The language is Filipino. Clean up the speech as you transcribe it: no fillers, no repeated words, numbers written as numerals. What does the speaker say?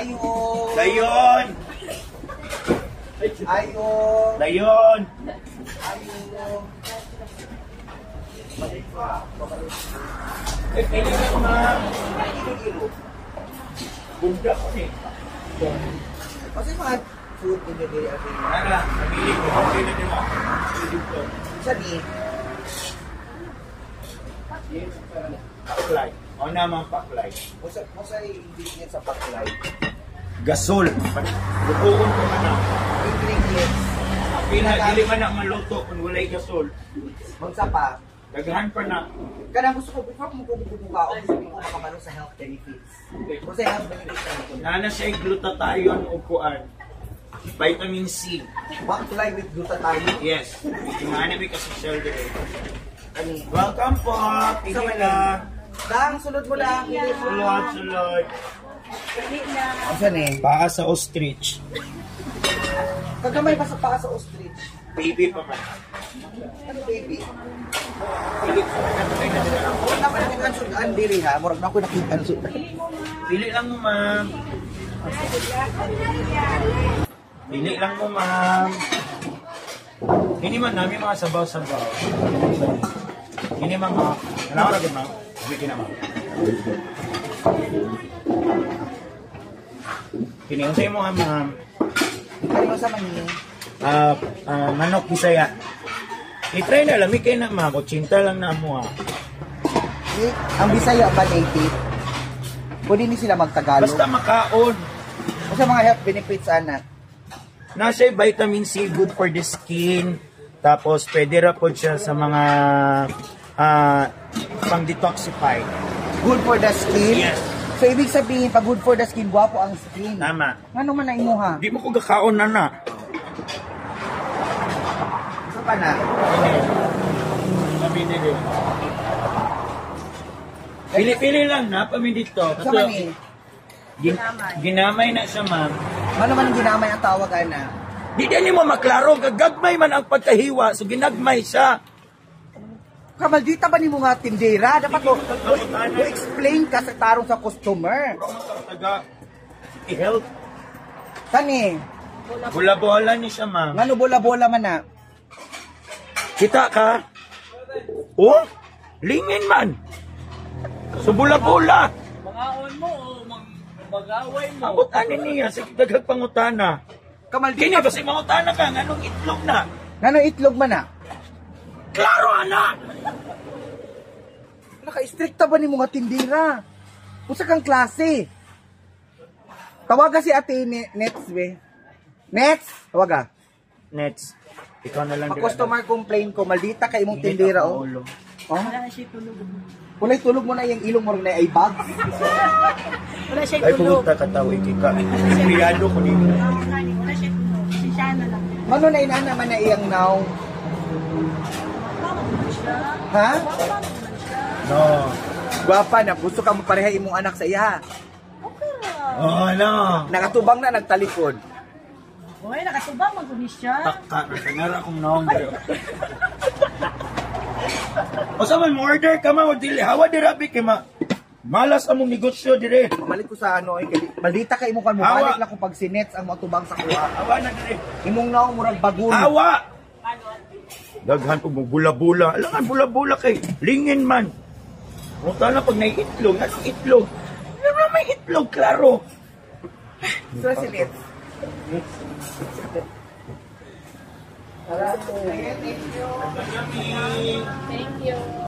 Ayun! Dayon! Ayun! Dayon! Ayun! Eh, pili ka ma'am. Bunda ko eh. Kasi mga food in the day every day. Nana, nabili ko. Okay na din mo. Isa ni, Paklay. O naman paklay. Masa ingredients sa paklay. Gasol. Lutuon ko man na. Ingredients. Dili man na maluto kung walay gasol. Magsa pa. Daghan pa na. Kanang gusto ko, before mo kumukuha ako, gusto ko makamano sa health benefits. Kung sa health benefits na ito. Nana siya glutathione o kuan. Vitamin C. Paklay with glutathione. Yes. Tingnan mi kasi shoulder. Ani. Welcome po. Pili lang. Dang, sunod mo lang. Sulod, sulod. Asan eh? Paa sa ostrich. Kagamay pa sa paa sa ostrich. Baby pa man. Ano baby? Pili ko na Wala pa nakita ang sudan diri ha. Murag na ako nakita ang sudan. Pili lang mo, ma'am. Pili lang mo, ma'am. Hindi man namin mga sabaw-sabaw. Hindi man, ma'am. Alam ko lagi, ma'am. Hindi na, ma'am. Piniunsay mo, ma'am. Ano sa mani? Manok Bisaya. I-try na, lamig kayo na, ma'am. 80 lang na mo, ha. Ang Bisaya ba native? Pwede ni sila magtagalog. Basta makaon. O sa mga health benefits, anak. Nasa vitamin C, good for the skin. Tapos, pwede ra po siya sa mga pang-detoxify. Good for the skin? Yes. So, ibig sabihin, pag good for the skin, guwapo ang skin. Tama. Ano man na imo ha? Di mo ko gakaon na na. Sa pa na? Pili-pili lang na, pami dito. Sa mani? Ginamay na siya, ma'am. Ano man ang ginamay ang tawag, anak? Di din mo maklaro, gagagmay man ang pagkahiwa, so ginagmay siya. Kamaldita ba ni mo nga tindera? Dapat mo explain ka sa tarong sa customer. Taga i-health. Kani, Bola-bola ni siya, ma'am. ngano bola-bola man na? Kita ka? Oh, lingin man. So bola-bola. Mangaon mo o mag-away mo. Abot ani niya, sa dagag pangutana. Kamaldita. Kini, basta mangutana ka, nganong itlog na? Ngano itlog man na? Klaro, anak! Naka-stricta ba ni mo nga tindera? Usa kang klase. Tawaga si ate Nets, be. Nets, tawaga. Nets, ikaw na lang. Ang customer complain ko, maldita ka imong tindera, oh. Oh? Wala na siya tulog. Kulay tulog mo na yung ilong mo na ay bag. Wala siya Ay, tulog. pumunta ka tao, ikika. Priyado ko dito. Wala siya tulog. Si Shana lang. Mano na inana man na iyang now? Ha? No. Gwapa na, gusto ka mo pareha imong anak sa iya. Oh, no. Nakatubang na, nagtalikod. Uy, nakatubang mag-unis siya. Taka, nakanara akong number. O sa man, order ka ma, dili. Hawa dirabi kay ma. Malas among negosyo dire. Balik ko sa ano, maldita ka imong kan mo. Hawa. Balik lang ko pag sinets ang matubang sa kuha. Hawa na dire. Imong naong murag bagun. Hawa! Daghan po mo bula-bula. Alangan bula-bula kay lingin man. Muta na pag naiitlog. Anong itlog? Ano na may itlog, klaro. So, sinets. Thank you.